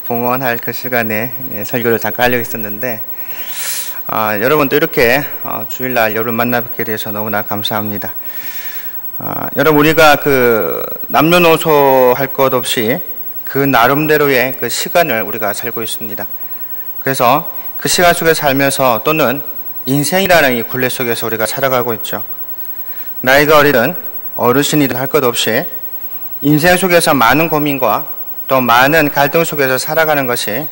봉헌할 그 시간에 설교를 잠깐 하려고 했었는데 여러분도 이렇게 주일날 여러분 만나 뵙게 돼서 너무나 감사합니다. 여러분 우리가 그 남녀노소 할 것 없이 그 나름대로의 그 시간을 우리가 살고 있습니다. 그래서 그 시간 속에 살면서 또는 인생이라는 이 굴레 속에서 우리가 살아가고 있죠. 나이가 어리든 어르신이든 할 것 없이 인생 속에서 많은 고민과 또 많은 갈등 속에서 살아가는 것이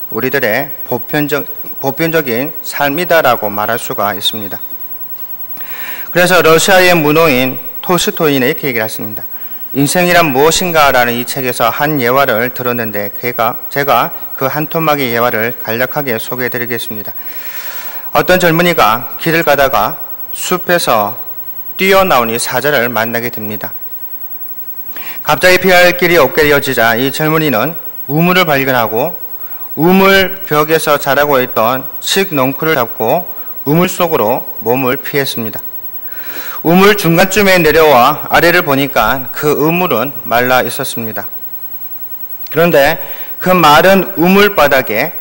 우리들의 보편적인 삶이다라고 말할 수가 있습니다. 그래서 러시아의 문호인 톨스토이는 이렇게 얘기를 했습니다. 인생이란 무엇인가라는 이 책에서 한 예화를 들었는데 제가 그 한 토막의 예화를 간략하게 소개해드리겠습니다. 어떤 젊은이가 길을 가다가 숲에서 뛰어나온 이 사자를 만나게 됩니다. 갑자기 피할 길이 없게 되어지자 이 젊은이는 우물을 발견하고 우물 벽에서 자라고 있던 칡 넝쿨을 잡고 우물 속으로 몸을 피했습니다. 우물 중간쯤에 내려와 아래를 보니까 그 우물은 말라 있었습니다. 그런데 그 마른 우물 바닥에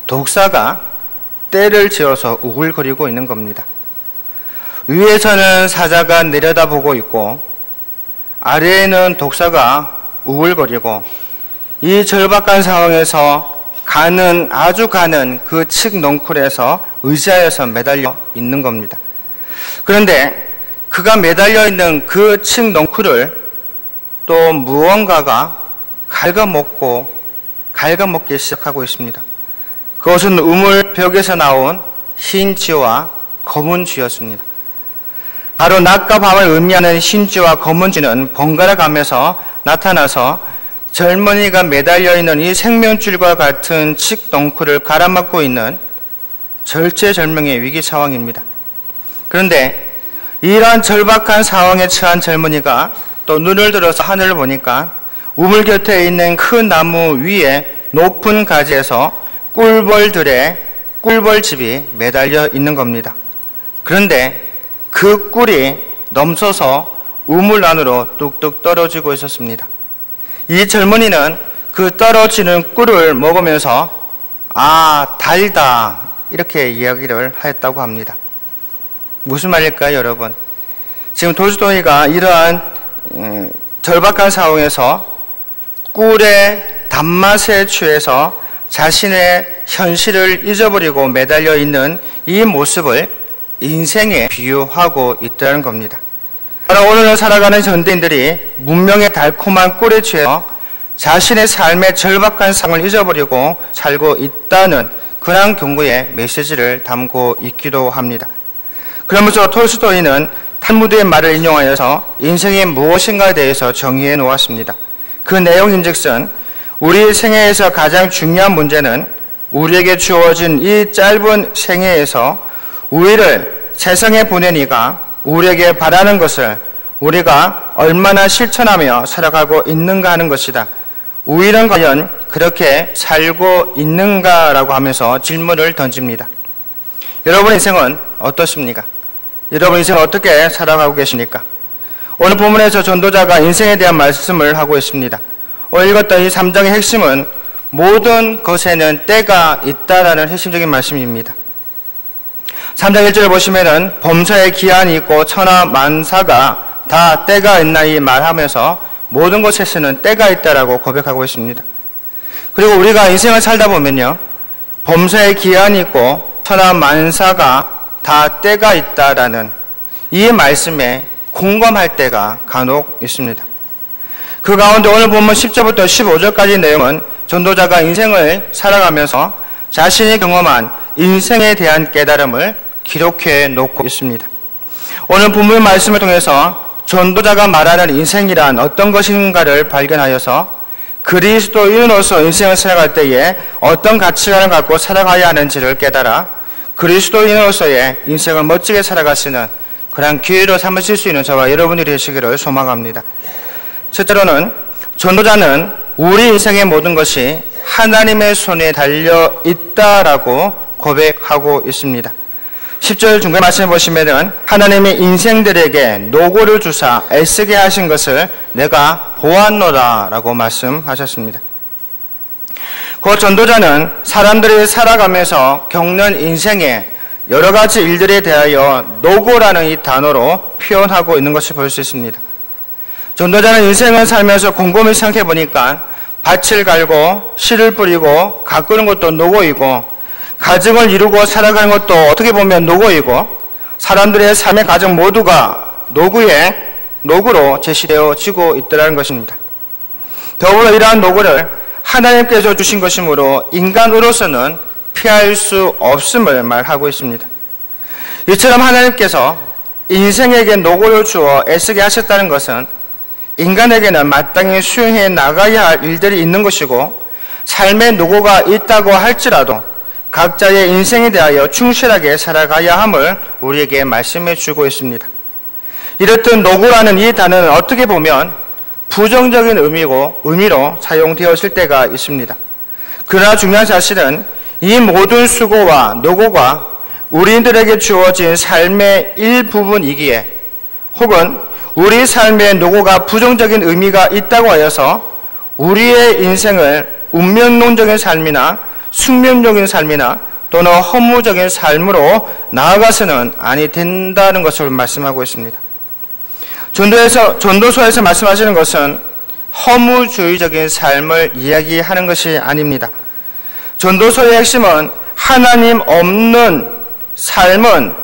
독사가 떼를 지어서 우글거리고 있는 겁니다. 위에서는 사자가 내려다보고 있고 아래에는 독사가 우글거리고 이 절박한 상황에서 아주 가는 그 칡 넝쿨에서 의자에서 매달려 있는 겁니다. 그런데 그가 매달려 있는 그 칡 넝쿨을 또 무언가가 갉아먹기 시작하고 있습니다. 그것은 우물 벽에서 나온 흰 쥐와 검은 쥐였습니다. 바로 낮과 밤을 의미하는 흰 쥐와 검은 쥐는 번갈아 가면서 나타나서 젊은이가 매달려 있는 이 생명줄과 같은 칡 넝쿨을 갈아먹고 있는 절체절명의 위기 상황입니다. 그런데 이러한 절박한 상황에 처한 젊은이가 또 눈을 들어서 하늘을 보니까 우물 곁에 있는 큰 나무 위에 높은 가지에서 꿀벌들의 꿀벌집이 매달려 있는 겁니다. 그런데 그 꿀이 넘쳐서 우물 안으로 뚝뚝 떨어지고 있었습니다. 이 젊은이는 그 떨어지는 꿀을 먹으면서 달다 이렇게 이야기를 하였다고 합니다. 무슨 말일까요, 여러분? 지금 톨스토이가 이러한 절박한 상황에서 꿀의 단맛에 취해서 자신의 현실을 잊어버리고 매달려 있는 이 모습을 인생에 비유하고 있다는 겁니다. 바로 오늘을 살아가는 현대인들이 문명의 달콤한 꿀에 취해서 자신의 삶의 절박한 상황을 잊어버리고 살고 있다는 그런 경고의 메시지를 담고 있기도 합니다. 그러면서 톨스토이는 탈무드의 말을 인용하여서 인생이 무엇인가에 대해서 정의해 놓았습니다. 그 내용인즉슨 우리 생애에서 가장 중요한 문제는 우리에게 주어진 이 짧은 생애에서 우리를 세상에 보낸 이가 우리에게 바라는 것을 우리가 얼마나 실천하며 살아가고 있는가 하는 것이다. 우리는 과연 그렇게 살고 있는가라고 하면서 질문을 던집니다. 여러분의 인생은 어떻습니까? 여러분 인생은 어떻게 살아가고 계십니까? 오늘 본문에서 전도자가 인생에 대한 말씀을 하고 있습니다. 오늘 읽었던 이 3장의 핵심은 모든 것에는 때가 있다라는 핵심적인 말씀입니다. 3장 1절을 보시면은 범사에 기한이 있고 천하 만사가 다 때가 있나이 말하면서 모든 것에 쓰는 때가 있다라고 고백하고 있습니다. 그리고 우리가 인생을 살다 보면요, 범사에 기한이 있고 천하 만사가 다 때가 있다라는 이 말씀에 공감할 때가 간혹 있습니다. 그 가운데 오늘 보면 10절부터 15절까지 내용은 전도자가 인생을 살아가면서 자신이 경험한 인생에 대한 깨달음을 기록해 놓고 있습니다. 오늘 본문 말씀을 통해서 전도자가 말하는 인생이란 어떤 것인가를 발견하여서 그리스도인으로서 인생을 살아갈 때에 어떤 가치관을 갖고 살아가야 하는지를 깨달아 그리스도인으로서의 인생을 멋지게 살아갈 수 있는 그런 기회로 삼으실 수 있는 저와 여러분이 되시기를 소망합니다. 첫째로는 전도자는 우리 인생의 모든 것이 하나님의 손에 달려 있다라고 고백하고 있습니다. 10절 중간 말씀을 보시면은 하나님이 인생들에게 노고를 주사 애쓰게 하신 것을 내가 보았노라 라고 말씀하셨습니다. 곧 전도자는 사람들이 살아가면서 겪는 인생의 여러 가지 일들에 대하여 노고라는 이 단어로 표현하고 있는 것을 볼 수 있습니다. 전도자는 인생을 살면서 곰곰이 생각해 보니까 밭을 갈고 씨를 뿌리고 가꾸는 것도 노고이고 가정을 이루고 살아가는 것도 어떻게 보면 노고이고 사람들의 삶의 과정 모두가 노구로 제시되어지고 있더라는 것입니다. 더불어 이러한 노고를 하나님께서 주신 것이므로 인간으로서는 피할 수 없음을 말하고 있습니다. 이처럼 하나님께서 인생에게 노고를 주어 애쓰게 하셨다는 것은 인간에게는 마땅히 수행해 나가야 할 일들이 있는 것이고 삶의 노고가 있다고 할지라도 각자의 인생에 대하여 충실하게 살아가야 함을 우리에게 말씀해 주고 있습니다. 이렇듯 노고라는 이 단어는 어떻게 보면 부정적인 의미로 사용되었을 때가 있습니다. 그러나 중요한 사실은 이 모든 수고와 노고가 우리들에게 주어진 삶의 일부분이기에 혹은 우리 삶의 노고가 부정적인 의미가 있다고 하여서 우리의 인생을 운명론적인 삶이나 숙명적인 삶이나 또는 허무적인 삶으로 나아가서는 아니 된다는 것을 말씀하고 있습니다. 전도서에서 말씀하시는 것은 허무주의적인 삶을 이야기하는 것이 아닙니다. 전도서의 핵심은 하나님 없는 삶은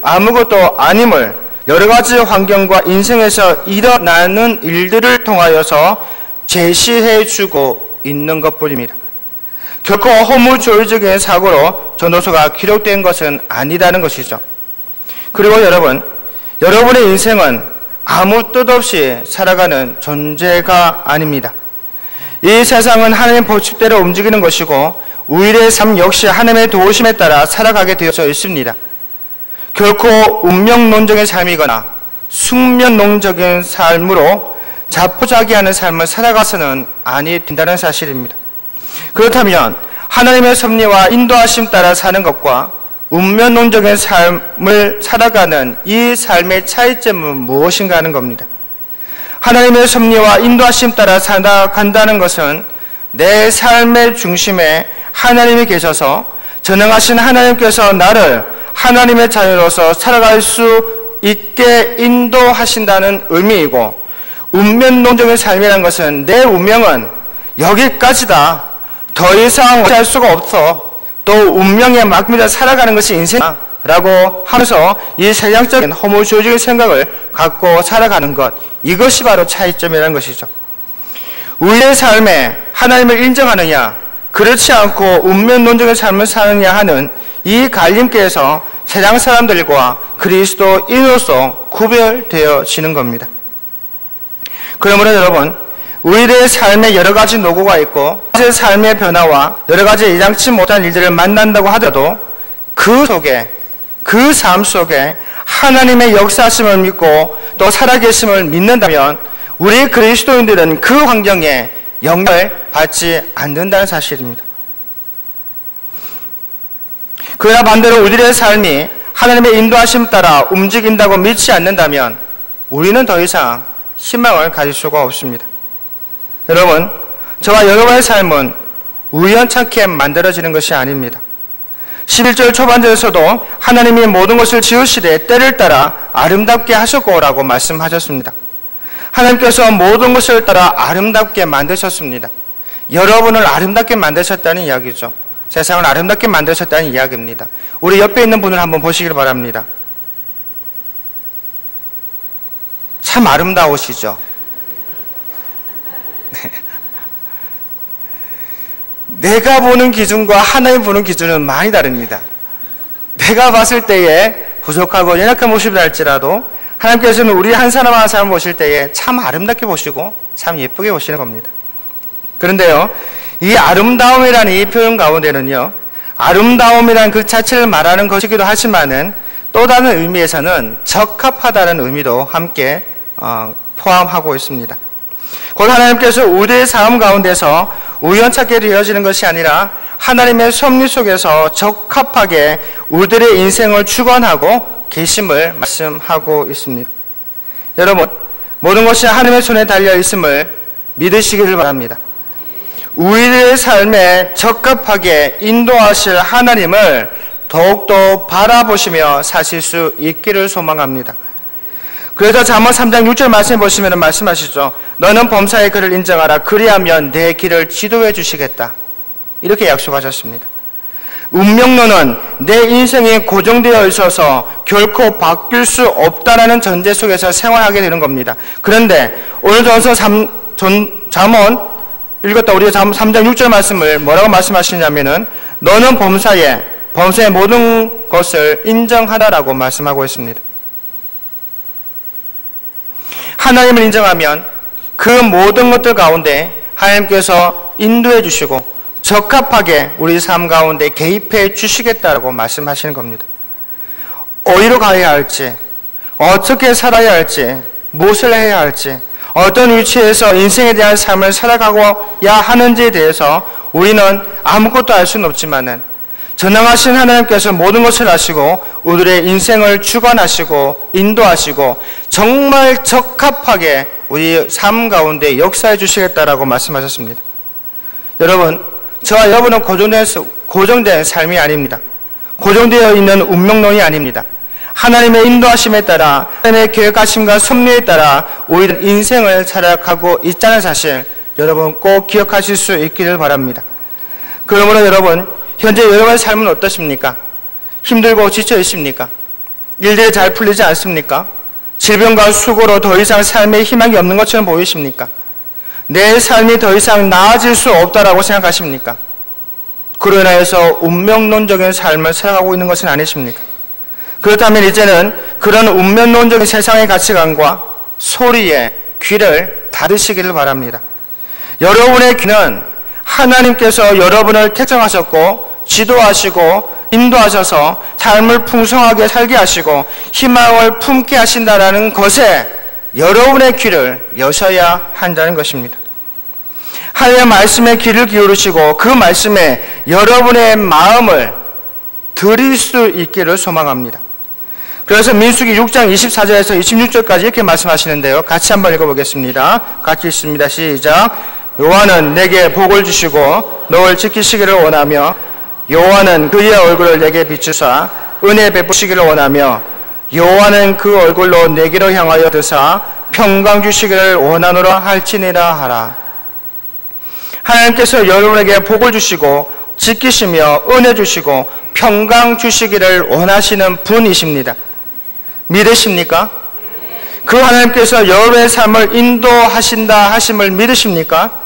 아무것도 아님을 여러 가지 환경과 인생에서 일어나는 일들을 통하여서 제시해 주고 있는 것뿐입니다. 결코 허무주의적인 사고로 전도서가 기록된 것은 아니라는 것이죠. 그리고 여러분의 인생은 아무 뜻 없이 살아가는 존재가 아닙니다. 이 세상은 하나님의 법칙대로 움직이는 것이고 우리의 삶 역시 하나님의 도우심에 따라 살아가게 되어져 있습니다. 결코 운명론적인 삶이거나 숙명론적인 삶으로 자포자기하는 삶을 살아가서는 아니 된다는 사실입니다. 그렇다면 하나님의 섭리와 인도하심 따라 사는 것과 운명론적인 삶을 살아가는 이 삶의 차이점은 무엇인가 하는 겁니다. 하나님의 섭리와 인도하심 따라 살아간다는 것은 내 삶의 중심에 하나님이 계셔서 전능하신 하나님께서 나를 하나님의 자녀로서 살아갈 수 있게 인도하신다는 의미이고, 운명론적인 삶이라는 것은 내 운명은 여기까지다, 더 이상 어찌할 수가 없어, 또 운명에 맡기며 살아가는 것이 인생이라고 하면서 이 세상적인 허무주의적인 생각을 갖고 살아가는 것, 이것이 바로 차이점이라는 것이죠. 우리의 삶에 하나님을 인정하느냐, 그렇지 않고 운명론적인 삶을 사느냐 하는 이 갈림길에서 세상 사람들과 그리스도인으로서 구별되어지는 겁니다. 그러므로 여러분, 우리의 삶에 여러 가지 노고가 있고 제 삶의 변화와 여러 가지 예상치 못한 일들을 만난다고 하더라도 그 속에, 그 삶 속에 하나님의 역사심을 믿고 또 살아계심을 믿는다면 우리 그리스도인들은 그 환경에 영향을 받지 않는다는 사실입니다. 그러나 반대로 우리의 삶이 하나님의 인도하심 따라 움직인다고 믿지 않는다면 우리는 더 이상 희망을 가질 수가 없습니다. 여러분, 저와 여러분의 삶은 우연찮게 만들어지는 것이 아닙니다. 11절 초반절에서도 하나님이 모든 것을 지으시되 때를 따라 아름답게 하셨고라고 말씀하셨습니다. 하나님께서 모든 것을 따라 아름답게 만드셨습니다. 여러분을 아름답게 만드셨다는 이야기죠. 세상을 아름답게 만드셨다는 이야기입니다. 우리 옆에 있는 분을 한번 보시길 바랍니다. 참 아름다우시죠? 네. 내가 보는 기준과 하나님 보는 기준은 많이 다릅니다. 내가 봤을 때에 부족하고 연약한 모습이 할지라도 하나님께서는 우리 한 사람 한 사람 보실 때에 참 아름답게 보시고 참 예쁘게 보시는 겁니다. 그런데요, 이 아름다움이라는 이 표현 가운데는요, 아름다움이라는 그 자체를 말하는 것이기도 하지만은 또 다른 의미에서는 적합하다는 의미도 함께 포함하고 있습니다. 곧 하나님께서 우리의 삶 가운데서 우연찮게 되어지는 것이 아니라 하나님의 섭리 속에서 적합하게 우리들의 인생을 주관하고 계심을 말씀하고 있습니다. 여러분, 모든 것이 하나님의 손에 달려 있음을 믿으시기를 바랍니다. 우리의 삶에 적합하게 인도하실 하나님을 더욱더 바라보시며 사실 수 있기를 소망합니다. 그래서 잠언 3장 6절 말씀 보시면 말씀하시죠. 너는 범사의 그를 인정하라. 그리하면 내 길을 지도해 주시겠다. 이렇게 약속하셨습니다. 운명론은 내 인생이 고정되어 있어서 결코 바뀔 수 없다라는 전제 속에서 생활하게 되는 겁니다. 그런데 오늘 잠언 읽었다 우리 3장 6절 말씀을 뭐라고 말씀하시냐면은 너는 범사의 모든 것을 인정하라라고 말씀하고 있습니다. 하나님을 인정하면 그 모든 것들 가운데 하나님께서 인도해 주시고 적합하게 우리 삶 가운데 개입해 주시겠다라고 말씀하시는 겁니다. 어디로 가야 할지, 어떻게 살아야 할지, 무엇을 해야 할지, 어떤 위치에서 인생에 대한 삶을 살아가고야 하는지에 대해서 우리는 아무것도 알 수는 없지만은 전능하신 하나님께서 모든 것을 아시고 우리의 인생을 주관하시고 인도하시고 정말 적합하게 우리 삶 가운데 역사해 주시겠다라고 말씀하셨습니다. 여러분, 저와 여러분은 고정된 삶이 아닙니다. 고정되어 있는 운명론이 아닙니다. 하나님의 인도하심에 따라 하나님의 계획하심과 섭리에 따라 우리는 인생을 살아가고 있다는 사실 여러분 꼭 기억하실 수 있기를 바랍니다. 그러므로 여러분 현재 여러분의 삶은 어떠십니까? 힘들고 지쳐 있습니까? 일들이 잘 풀리지 않습니까? 질병과 수고로 더 이상 삶에 희망이 없는 것처럼 보이십니까? 내 삶이 더 이상 나아질 수 없다라고 생각하십니까? 그로 인하여서 운명론적인 삶을 살아가고 있는 것은 아니십니까? 그렇다면 이제는 그런 운명론적인 세상의 가치관과 소리에 귀를 닫으시기를 바랍니다. 여러분의 귀는 하나님께서 여러분을 택정하셨고 지도하시고 인도하셔서 삶을 풍성하게 살게 하시고 희망을 품게 하신다라는 것에 여러분의 귀를 여셔야 한다는 것입니다. 하나님의 말씀에 귀를 기울이시고 그 말씀에 여러분의 마음을 드릴 수 있기를 소망합니다. 그래서 민수기 6장 24절에서 26절까지 이렇게 말씀하시는데요. 같이 한번 읽어보겠습니다. 같이 읽습니다. 시작. 여호와는 내게 복을 주시고 너를 지키시기를 원하며 여호와는 그의 얼굴을 내게 비추사 은혜 베푸시기를 원하며 여호와는 그 얼굴로 내게로 향하여 드사 평강 주시기를 원하노라 할지니라 하라. 하나님께서 여러분에게 복을 주시고 지키시며 은혜 주시고 평강 주시기를 원하시는 분이십니다. 믿으십니까? 그 하나님께서 여러분의 삶을 인도하신다 하심을 믿으십니까?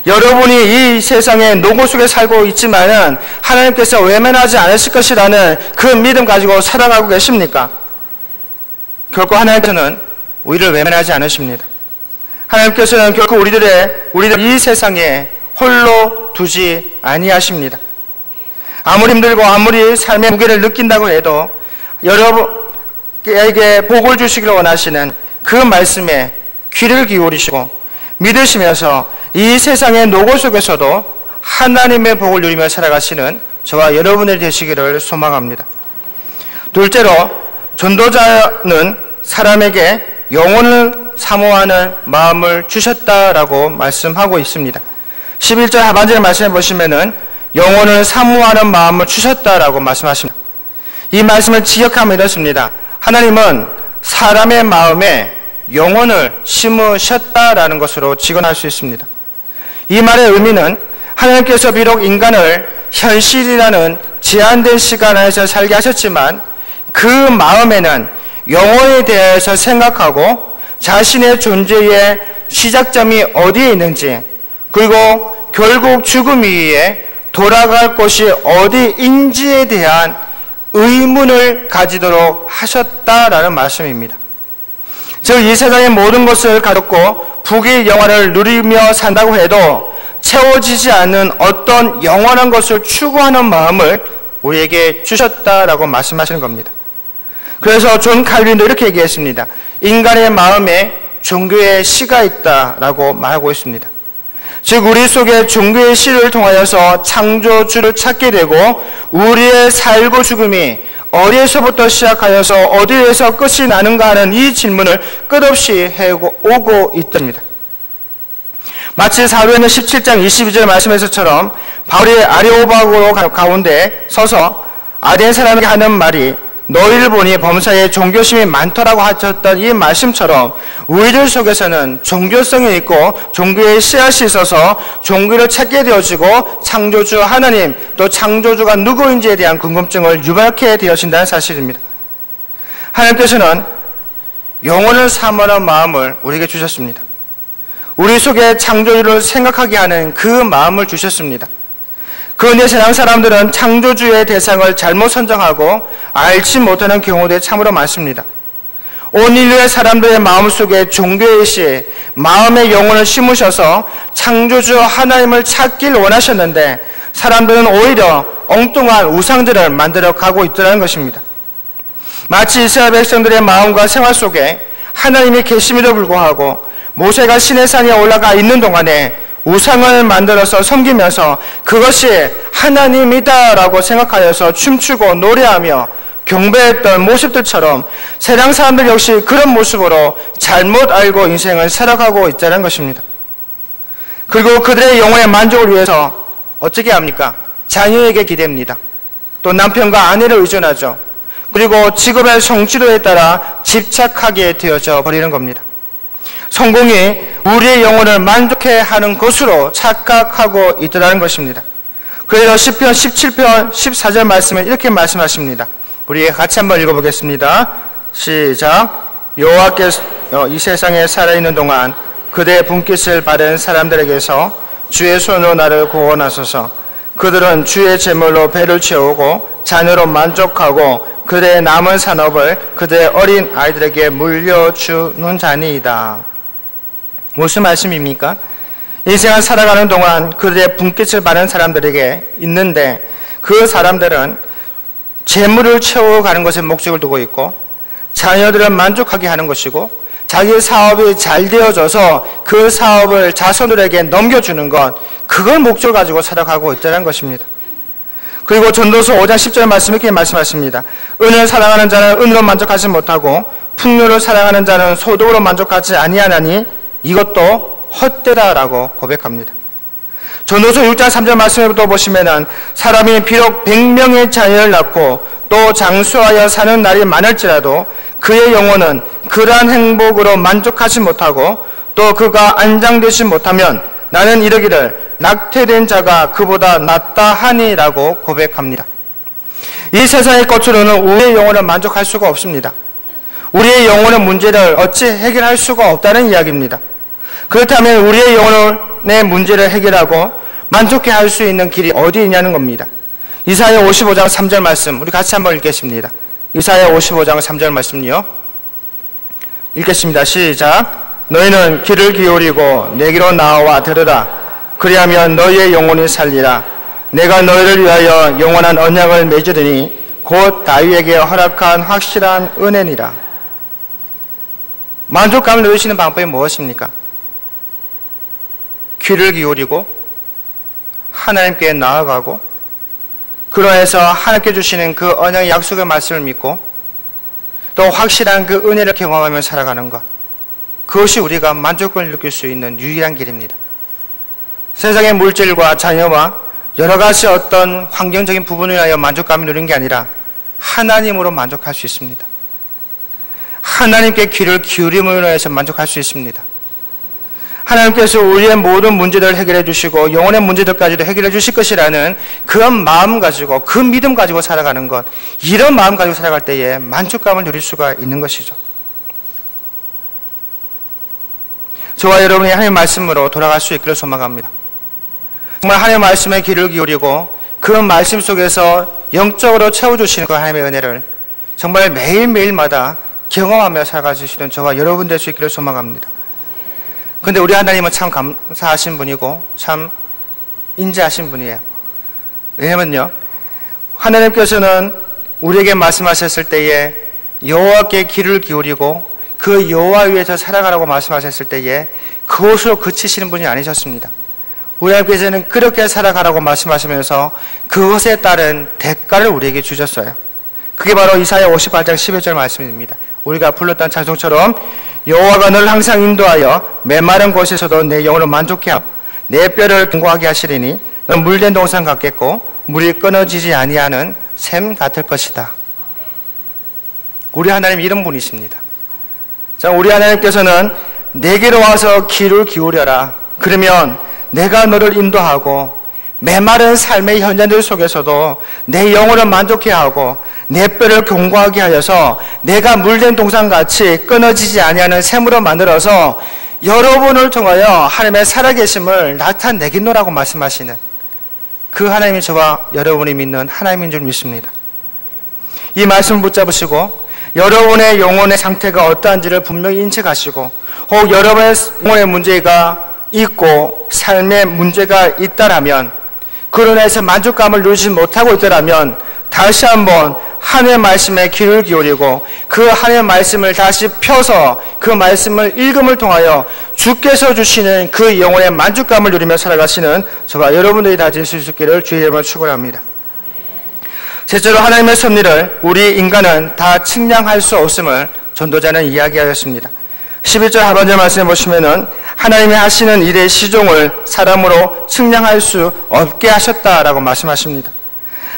여러분이 이 세상의 노고 속에 살고 있지만은 하나님께서 외면하지 않으실 것이라는 그 믿음 가지고 살아가고 계십니까? 결코 하나님께서는 우리를 외면하지 않으십니다. 하나님께서는 결코 우리들 이 세상에 홀로 두지 아니하십니다. 아무리 힘들고 아무리 삶의 무게를 느낀다고 해도 여러분에게 복을 주시기를 원하시는 그 말씀에 귀를 기울이시고 믿으시면서 이 세상의 노고 속에서도 하나님의 복을 누리며 살아가시는 저와 여러분이 되시기를 소망합니다. 둘째로 전도자는 사람에게 영혼을 사모하는 마음을 주셨다라고 말씀하고 있습니다. 11절 하반절의 말씀해 보시면은 영혼을 사모하는 마음을 주셨다라고 말씀하십니다. 이 말씀을 지역하면 이렇습니다. 하나님은 사람의 마음에 영혼을 심으셨다라는 것으로 직언할 수 있습니다. 이 말의 의미는 하나님께서 비록 인간을 현실이라는 제한된 시간 안에서 살게 하셨지만 그 마음에는 영혼에 대해서 생각하고 자신의 존재의 시작점이 어디에 있는지 그리고 결국 죽음 이후에 돌아갈 곳이 어디인지에 대한 의문을 가지도록 하셨다라는 말씀입니다. 즉 이 세상의 모든 것을 가졌고 부귀 영화를 누리며 산다고 해도 채워지지 않는 어떤 영원한 것을 추구하는 마음을 우리에게 주셨다라고 말씀하시는 겁니다. 그래서 존 칼빈도 이렇게 얘기했습니다. 인간의 마음에 종교의 씨가 있다라고 말하고 있습니다. 즉 우리 속에 종교의 씨를 통하여서 창조주를 찾게 되고 우리의 살고 죽음이 어디에서부터 시작하여서 어디에서 끝이 나는가 하는 이 질문을 끝없이 해오고 있답니다. 마치 사도행전 17장 22절 말씀에서처럼 바울이 아레오바고 가운데 서서 아덴 사람에게 하는 말이 너희를 보니 범사에 종교심이 많더라고 하셨던 이 말씀처럼 우리들 속에서는 종교성이 있고 종교의 씨앗이 있어서 종교를 찾게 되어지고 창조주 하나님 또 창조주가 누구인지에 대한 궁금증을 유발하게 되어진다는 사실입니다. 하나님께서는 영혼을 사모하는 마음을 우리에게 주셨습니다. 우리 속에 창조주를 생각하게 하는 그 마음을 주셨습니다. 그런데 세상 사람들은 창조주의 대상을 잘못 선정하고 알지 못하는 경우들이 참으로 많습니다. 온 인류의 사람들의 마음속에 종교의 씨, 마음의 영혼을 심으셔서 창조주 하나님을 찾길 원하셨는데 사람들은 오히려 엉뚱한 우상들을 만들어 가고 있다는 것입니다. 마치 이스라엘 백성들의 마음과 생활 속에 하나님이 계심에도 불구하고 모세가 시내산에 올라가 있는 동안에 우상을 만들어서 섬기면서 그것이 하나님이다라고 생각하여서 춤추고 노래하며 경배했던 모습들처럼 세상 사람들 역시 그런 모습으로 잘못 알고 인생을 살아가고 있다는 것입니다. 그리고 그들의 영혼의 만족을 위해서 어떻게 합니까? 자녀에게 기대입니다. 또 남편과 아내를 의존하죠. 그리고 직업의 성취도에 따라 집착하게 되어져 버리는 겁니다. 성공이 우리의 영혼을 만족해 하는 것으로 착각하고 있다는 것입니다. 그래서 시편 17편 14절 말씀을 이렇게 말씀하십니다. 우리 같이 한번 읽어보겠습니다. 시작. 여호와께서 이 세상에 살아있는 동안 그대의 분깃을 바른 사람들에게서 주의 손으로 나를 구원하소서. 그들은 주의 제물로 배를 채우고 잔으로 만족하고 그대의 남은 산업을 그대의 어린 아이들에게 물려주는 자니이다. 무슨 말씀입니까? 인생을 살아가는 동안 그들의 분깃을 바른 사람들에게 있는데 그 사람들은 재물을 채워가는 것에 목적을 두고 있고 자녀들을 만족하게 하는 것이고 자기 사업이 잘 되어져서 그 사업을 자손들에게 넘겨주는 것, 그걸 목적을 가지고 살아가고 있다는 것입니다. 그리고 전도서 5장 10절 말씀 이렇게 말씀하십니다. 은을 사랑하는 자는 은으로 만족하지 못하고 풍요를 사랑하는 자는 소득으로 만족하지 아니하나니 이것도 헛되다라고 고백합니다. 전도서 6장 3절 말씀을 또 보시면은 사람이 비록 100명의 자녀를 낳고 또 장수하여 사는 날이 많을지라도 그의 영혼은 그러한 행복으로 만족하지 못하고 또 그가 안장되지 못하면 나는 이르기를 낙태된 자가 그보다 낫다 하니라고 고백합니다. 이 세상의 것으로는 우리의 영혼을 만족할 수가 없습니다. 우리의 영혼의 문제를 어찌 해결할 수가 없다는 이야기입니다. 그렇다면 우리의 영혼의 문제를 해결하고 만족해 할 수 있는 길이 어디 있냐는 겁니다. 이사야 55장 3절 말씀 우리 같이 한번 읽겠습니다. 이사야 55장 3절 말씀이요. 읽겠습니다. 시작. 너희는 귀를 기울이고 내게로 나와 들으라. 그리하면 너희의 영혼이 살리라. 내가 너희를 위하여 영원한 언약을 맺으리니 곧 다윗에게 허락한 확실한 은혜니라. 만족감을 누리시는 방법이 무엇입니까? 귀를 기울이고 하나님께 나아가고 그러해서 하나님께 주시는 그 언약의 약속의 말씀을 믿고 또 확실한 그 은혜를 경험하며 살아가는 것, 그것이 우리가 만족을 느낄 수 있는 유일한 길입니다. 세상의 물질과 자녀와 여러 가지 어떤 환경적인 부분을 위하여 만족감을 누리는 게 아니라 하나님으로 만족할 수 있습니다. 하나님께 귀를 기울임으로 해서 만족할 수 있습니다. 하나님께서 우리의 모든 문제들을 해결해 주시고 영혼의 문제들까지도 해결해 주실 것이라는 그런 마음 가지고 그 믿음 가지고 살아가는 것, 이런 마음 가지고 살아갈 때에 만족감을 누릴 수가 있는 것이죠. 저와 여러분이 하나님의 말씀으로 돌아갈 수 있기를 소망합니다. 정말 하나님의 말씀에 귀를 기울이고 그 말씀 속에서 영적으로 채워주시는 그 하나님의 은혜를 정말 매일매일마다 경험하며 살아갈 수 있는 저와 여러분 될 수 있기를 소망합니다. 그런데 우리 하나님은 참 감사하신 분이고 참 인자하신 분이에요. 왜냐면요, 하나님께서는 우리에게 말씀하셨을 때에 여호와께 귀를 기울이고 그 여호와 위에서 살아가라고 말씀하셨을 때에 그것으로 그치시는 분이 아니셨습니다. 우리 하나님께서는 그렇게 살아가라고 말씀하시면서 그것에 따른 대가를 우리에게 주셨어요. 그게 바로 이사야 58장 11절 말씀입니다. 우리가 불렀던 찬송처럼 여호와가 너를 항상 인도하여 메마른 곳에서도 내 영혼을 만족해 하고 내 뼈를 견고하게 하시리니 너는 물된 동산 같겠고 물이 끊어지지 아니하는 샘 같을 것이다. 우리 하나님 이런 분이십니다. 자, 우리 하나님께서는 내게로 와서 귀를 기울여라. 그러면 내가 너를 인도하고 메마른 삶의 현장들 속에서도 내 영혼을 만족해 하고 내 뼈를 견고하게 하여서 내가 물된 동산같이 끊어지지 아니하는 샘으로 만들어서 여러분을 통하여 하나님의 살아계심을 나타내겠노라고 말씀하시는 그 하나님이 저와 여러분이 믿는 하나님인 줄 믿습니다. 이 말씀을 붙잡으시고 여러분의 영혼의 상태가 어떠한지를 분명히 인식하시고 혹 여러분의 영혼의 문제가 있고 삶의 문제가 있다라면 그로 인해서 만족감을 누리지 못하고 있더라면 다시 한번 하나님의 말씀에 귀를 기울이고 그 하나님의 말씀을 다시 펴서 그 말씀을 읽음을 통하여 주께서 주시는 그 영혼의 만족감을 누리며 살아가시는 저와 여러분들이 다 되실 수 있기를 주의 이름으로 축원합니다. 셋째로 하나님의 섭리를 우리 인간은 다 측량할 수 없음을 전도자는 이야기하였습니다. 11절 하반절 말씀해 보시면은 하나님이 하시는 일의 시종을 사람으로 측량할 수 없게 하셨다라고 말씀하십니다.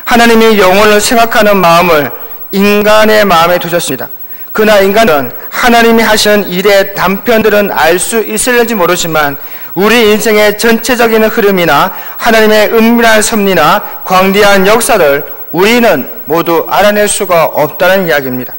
하나님이 영혼을 생각하는 마음을 인간의 마음에 두셨습니다. 그러나 인간은 하나님이 하시는 일의 단편들은 알 수 있을지 모르지만 우리 인생의 전체적인 흐름이나 하나님의 은밀한 섭리나 광대한 역사를 우리는 모두 알아낼 수가 없다는 이야기입니다.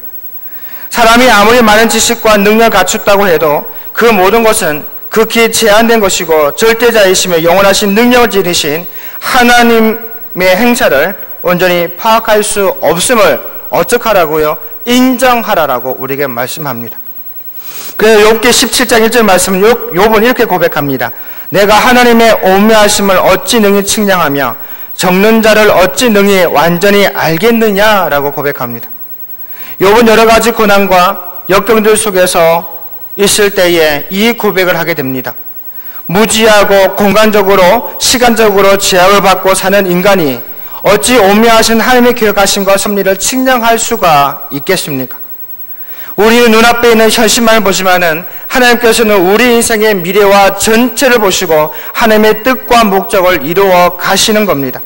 사람이 아무리 많은 지식과 능력을 갖췄다고 해도 그 모든 것은 극히 제한된 것이고 절대자이시며 영원하신 능력을 지니신 하나님의 행사를 온전히 파악할 수 없음을 어떡하라고요? 인정하라라고 우리에게 말씀합니다. 그래서 욥기 17장 1절 말씀은 욥은 이렇게 고백합니다. 내가 하나님의 오묘하심을 어찌 능히 측량하며 적는 자를 어찌 능히 완전히 알겠느냐라고 고백합니다. 욥은 여러 가지 고난과 역경들 속에서 있을 때에 이 고백을 하게 됩니다. 무지하고 공간적으로 시간적으로 제약을 받고 사는 인간이 어찌 오묘하신 하나님의 계획하심과 섭리를 측량할 수가 있겠습니까? 우리는 눈앞에 있는 현실만을 보지만은 하나님께서는 우리 인생의 미래와 전체를 보시고 하나님의 뜻과 목적을 이루어 가시는 겁니다.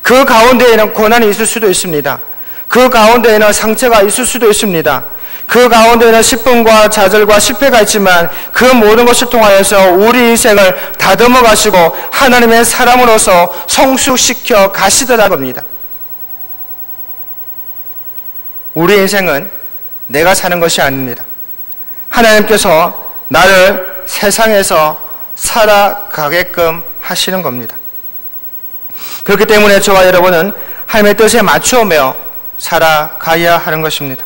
그 가운데에는 고난이 있을 수도 있습니다. 그 가운데에는 상처가 있을 수도 있습니다. 그 가운데에는 슬픔과 좌절과 실패가 있지만 그 모든 것을 통하여서 우리 인생을 다듬어 가시고 하나님의 사람으로서 성숙시켜 가시더라 겁니다. 우리 인생은 내가 사는 것이 아닙니다. 하나님께서 나를 세상에서 살아가게끔 하시는 겁니다. 그렇기 때문에 저와 여러분은 하나님의 뜻에 맞추며 살아가야 하는 것입니다.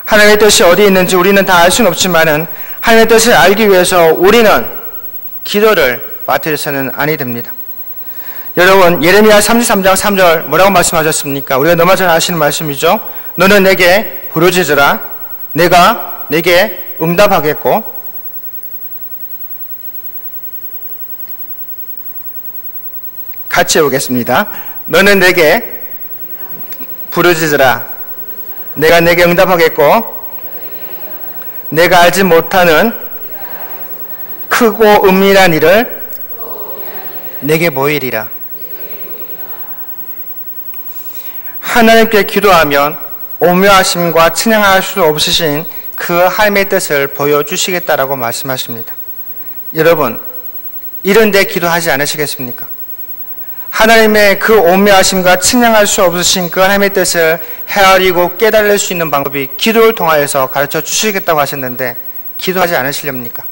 하나님의 뜻이 어디 있는지 우리는 다 알 수는 없지만은 하나님의 뜻을 알기 위해서 우리는 기도를 빠뜨려서는 아니 됩니다. 여러분 예레미야 33장 3절 뭐라고 말씀하셨습니까? 우리가 너무 잘 아시는 말씀이죠. 너는 내게 부르짖으라 내가 내게 응답하겠고 같이 해보겠습니다. 너는 내게 부르짖으라 내가 내게 응답하겠고 내가 알지 못하는 크고 은밀한 일을 내게 보이리라. 하나님께 기도하면 오묘하심과 측량할 수 없으신 그 하나님의 뜻을 보여주시겠다라고 말씀하십니다. 여러분 이런 데 기도하지 않으시겠습니까? 하나님의 그 오묘하심과 측량할 수 없으신 그 하나님의 뜻을 헤아리고 깨달을 수 있는 방법이 기도를 통하여서 가르쳐 주시겠다고 하셨는데 기도하지 않으시렵니까?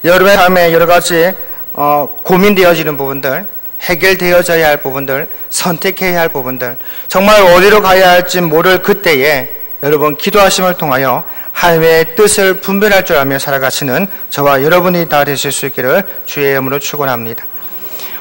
여러분의 삶에 여러 가지 고민되어지는 부분들, 해결되어져야 할 부분들, 선택해야 할 부분들, 정말 어디로 가야 할지 모를 그때에 여러분 기도하심을 통하여 하나님의 뜻을 분별할 줄 알며 살아가시는 저와 여러분이 다 되실 수 있기를 주의 이름으로 축원합니다.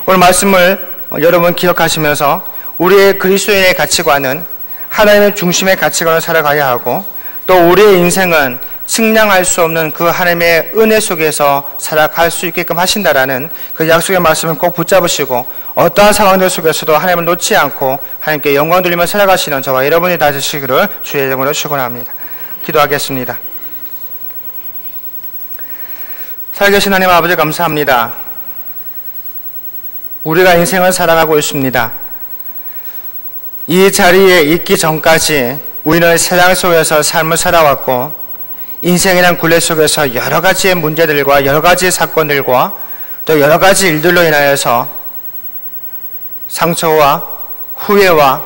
오늘 말씀을 여러분 기억하시면서 우리의 그리스도인의 가치관은 하나님의 중심의 가치관을 살아가야 하고 또 우리의 인생은 측량할 수 없는 그 하나님의 은혜 속에서 살아갈 수 있게끔 하신다라는 그 약속의 말씀을 꼭 붙잡으시고 어떠한 상황들 속에서도 하나님을 놓지 않고 하나님께 영광 돌리며 살아가시는 저와 여러분이 다 되시기를 주의 이름으로 축원합니다. 기도하겠습니다. 살아계신 하나님 아버지 감사합니다. 우리가 인생을 살아가고 있습니다. 이 자리에 있기 전까지 우리는 세상 속에서 삶을 살아왔고 인생이란 굴레 속에서 여러 가지의 문제들과 여러 가지 사건들과 또 여러 가지 일들로 인하여서 상처와 후회와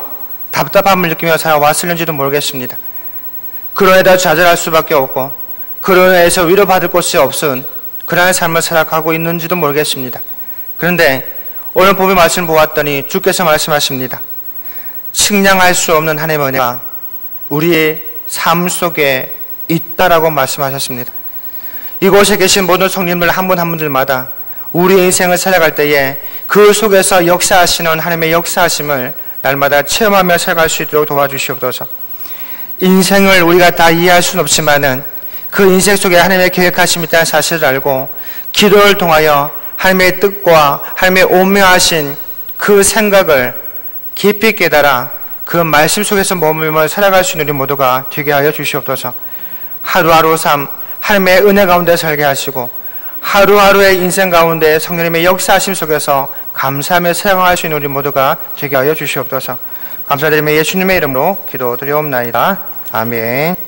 답답함을 느끼며 살아왔을는지도 모르겠습니다. 그러에다 좌절할 수밖에 없고 그로 인해서 위로받을 곳이 없은 그러한 삶을 살아가고 있는지도 모르겠습니다. 그런데 오늘 본문 말씀을 보았더니 주께서 말씀하십니다. 측량할 수 없는 하나님의 은혜가 우리의 삶 속에 있다라고 말씀하셨습니다. 이곳에 계신 모든 성님들 한 분 한 분들마다 우리 인생을 살아갈 때에 그 속에서 역사하시는 하나님의 역사하심을 날마다 체험하며 살아갈 수 있도록 도와주시옵소서. 인생을 우리가 다 이해할 수는 없지만은 그 인생 속에 하나님의 계획하심이 있다는 사실을 알고 기도를 통하여 하나님의 뜻과 하나님의 오묘하신 그 생각을 깊이 깨달아 그 말씀 속에서 머물며 살아갈 수 있는 우리 모두가 되게 하여 주시옵소서. 하루하루 삶 하나님의 은혜 가운데 살게 하시고 하루하루의 인생 가운데 성령님의 역사하심 속에서 감사하며 사용할 수 있는 우리 모두가 되게 하여 주시옵소서. 감사드리며 예수님의 이름으로 기도드리옵나이다. 아멘.